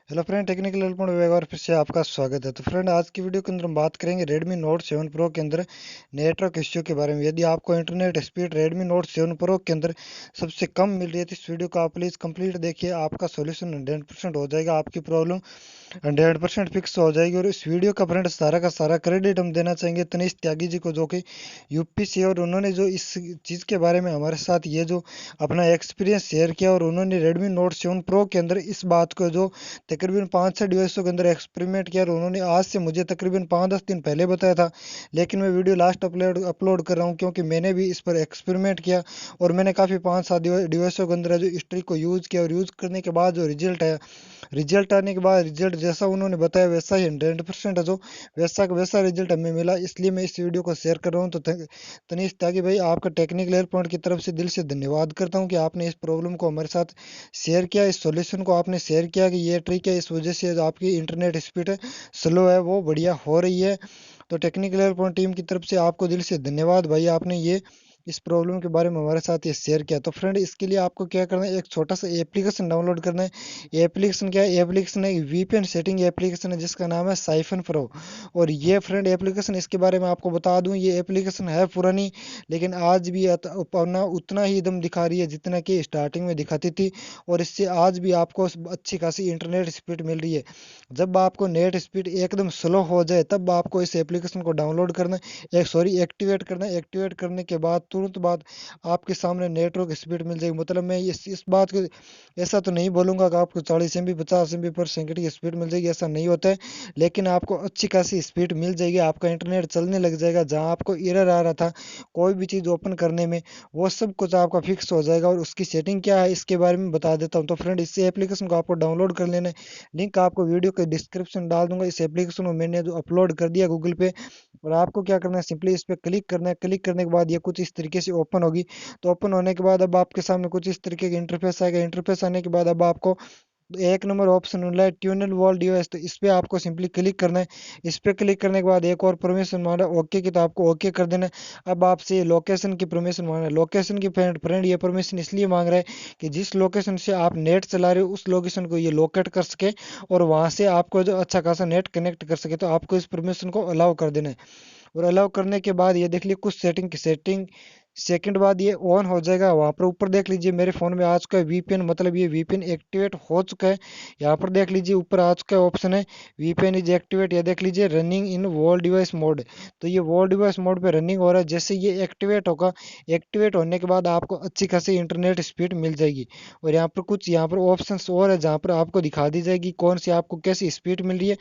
Hello friend, technical help में एक बार फिर से आपका स्वागत है। तो फ्रेंड, आज की वीडियो के अंदर हम बात करेंगे Redmi Note 7 Pro के अंदर नेटवर्क इश्यू के बारे में। यदि आपको internet speed Redmi Note 7 Pro के अंदर सबसे कम मिल रही है तो इस वीडियो को आप प्लीज़ कंप्लीट देखिए। आपका सॉल्यूशन 100% हो जाएगा, आपकी प्रॉब्लम 100% फिक्स हो जाएगी। और इस वीडियो का फ्रेंड सारा का सारा क्रेडिट हम देना चाहेंगे तनीष त्यागी जी को, जो कि यूपी से, और उन्होंने जो इस चीज़ के बारे में हमारे साथ ये जो अपना एक्सपीरियंस शेयर किया, और उन्होंने Redmi Note 7 Pro के अंदर इस बात को जो तकरीबन 5-6 डिवाइसों के अंदर एक्सपेरिमेंट किया, और उन्होंने आज से मुझे तकरीबन 5-10 दिन पहले बताया था। लेकिन मैं वीडियो लास्ट अपलोड कर रहा हूँ क्योंकि मैंने भी इस पर एक्सपेरिमेंट किया, और मैंने काफ़ी 5-7 डिवाइसों के अंदर जो हिस्ट्री को यूज़ किया, और यूज़ करने के बाद जो रिजल्ट आया, रिजल्ट आने के बाद रिजल्ट जैसा उन्होंने बताया वैसा ही 100% है, जो वैसा का वैसा रिजल्ट हमें मिला। इसलिए मैं इस वीडियो को शेयर कर रहा हूँ। तो तनीष त्यागी भाई, आपका टेक्निकल हेल्प पॉइंट की तरफ से दिल से धन्यवाद करता हूँ कि आपने इस प्रॉब्लम को हमारे साथ शेयर किया, इस सॉल्यूशन को आपने शेयर किया कि ये ट्रिक है, इस वजह से जो आपकी इंटरनेट स्पीड है स्लो है वो बढ़िया हो रही है। तो टेक्निकल हेल्प पॉइंट टीम की तरफ से आपको दिल से धन्यवाद भाई, आपने ये इस प्रॉब्लम के बारे में हमारे साथ ये शेयर किया। तो फ्रेंड, इसके लिए आपको क्या करना है, एक छोटा सा एप्लीकेशन डाउनलोड करना है। ये एप्लीकेशन क्या है, एप्लीकेशन है वीपीएन सेटिंग एप्लीकेशन है, जिसका नाम है साइफन प्रो। और ये फ्रेंड एप्लीकेशन, इसके बारे में आपको बता दूं, ये एप्लीकेशन है पुरानी, लेकिन आज भी अपना उतना ही दम दिखा रही है जितना कि स्टार्टिंग में दिखाती थी। और इससे आज भी आपको अच्छी खासी इंटरनेट स्पीड मिल रही है। जब आपको नेट स्पीड एकदम स्लो हो जाए तब आपको इस एप्लीकेशन को डाउनलोड करना है, एक सॉरी एक्टिवेट करना है। एक्टिवेट करने के बाद तुरंत बाद आपके सामने नेटवर्क स्पीड मिल जाएगी। मतलब मैं इस बात को ऐसा तो नहीं बोलूंगा कि आपको 40 MB 50 MB पर सेकंड की स्पीड मिल जाएगी, ऐसा नहीं होता है। लेकिन आपको अच्छी खासी स्पीड मिल जाएगी, आपका इंटरनेट चलने लग जाएगा। जहां आपको एरर आ रहा था कोई भी चीज़ ओपन करने में, वो सब कुछ आपका फिक्स हो जाएगा। और उसकी सेटिंग क्या है इसके बारे में बता देता हूँ। तो फ्रेंड, इस एप्लीकेशन को आपको डाउनलोड कर लेना है। लिंक आपको वीडियो के डिस्क्रिप्शन डाल दूंगा। इस एप्लीकेशन को मैंने जो अपलोड कर दिया गूगल पे, और आपको क्या करना है, सिंपली इस पर क्लिक करना है। क्लिक करने के बाद ये कुछ इस तरीके से ओपन होगी। तो ओपन होने के बाद अब आपके सामने कुछ इस तरीके का इंटरफेस आएगा। इंटरफेस आने के बाद अब आपको एक नंबर ऑप्शन मिल रहा है ट्यूनल वॉल डिवाइस, तो इस पे आपको सिंपली क्लिक करना है। इस पे क्लिक करने के बाद एक और परमिशन मांग रहा है ओके की, तो आपको ओके कर देना है। अब आपसे लोकेशन की परमिशन मांग रहा है। लोकेशन की फ्रेंड ये परमिशन इसलिए मांग रहा है कि जिस लोकेशन से आप नेट चला रहे हो उस लोकेशन को ये लोकेट कर सके, और वहां से आपको जो अच्छा खासा नेट कनेक्ट कर सके। तो आपको इस परमिशन को अलाउ कर देना है। और अलाउ करने के बाद ये देख लीजिए कुछ सेटिंग सेकंड बाद ये ऑन हो जाएगा। वहां पर ऊपर देख लीजिए मेरे फोन में आ चुका है वीपीएन, मतलब ये वीपीएन एक्टिवेट हो चुका है। यहाँ पर देख लीजिए ऊपर आ चुका है ऑप्शन है वीपीएन इज एक्टिवेट। ये देख लीजिए running in wall device mode, तो ये वॉल डिवाइस मोड पे रनिंग हो रहा है। जैसे ये एक्टिवेट होगा, एक्टिवेट होने के बाद आपको अच्छी खासी इंटरनेट स्पीड मिल जाएगी। और यहाँ पर कुछ यहाँ पर ऑप्शन और है जहाँ पर आपको दिखा दी जाएगी कौन सी आपको कैसी स्पीड मिल रही है।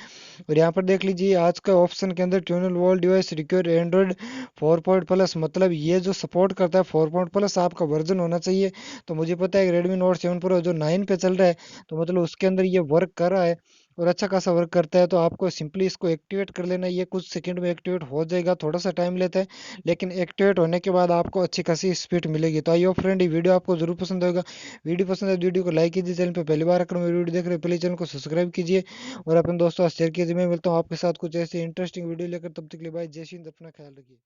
और यहाँ पर देख लीजिए आज का ऑप्शन के अंदर ट्यूनल वर्ल्ड डिवाइस रिक्योर एंड्रॉइड 4.+ मतलब ये जो सपोर्ट करता है 4.+ आपका वर्जन होना चाहिए। तो मुझे पता है रेडमी नोट 7 प्रो जो 9 पे चल रहा है, तो मतलब उसके अंदर ये वर्क कर रहा है, और अच्छा खासा वर्क करता है। तो आपको सिंपली इसको एक्टिवेट कर लेना है। ये कुछ सेकंड में एक्टिवेट हो जाएगा, थोड़ा सा टाइम लेता है, लेकिन एक्टिवेट होने के बाद आपको अच्छी खासी स्पीड मिलेगी। तो आइए फ्रेंड, ये वीडियो आपको जरूर पसंद होगा। वीडियो पसंद है वीडियो को लाइक कीजिए। चैनल पे पहली बार अगर मेरी वीडियो देख रहे हो प्लीज चैनल को सब्सक्राइब कीजिए, और अपने दोस्तों से शेयर कीजिए। मैं मिलता हूँ आपके साथ कुछ ऐसी इंटरेस्टिंग वीडियो लेकर, तब तक के लिए बाय, जय हिंद, अपना ख्याल रखिए।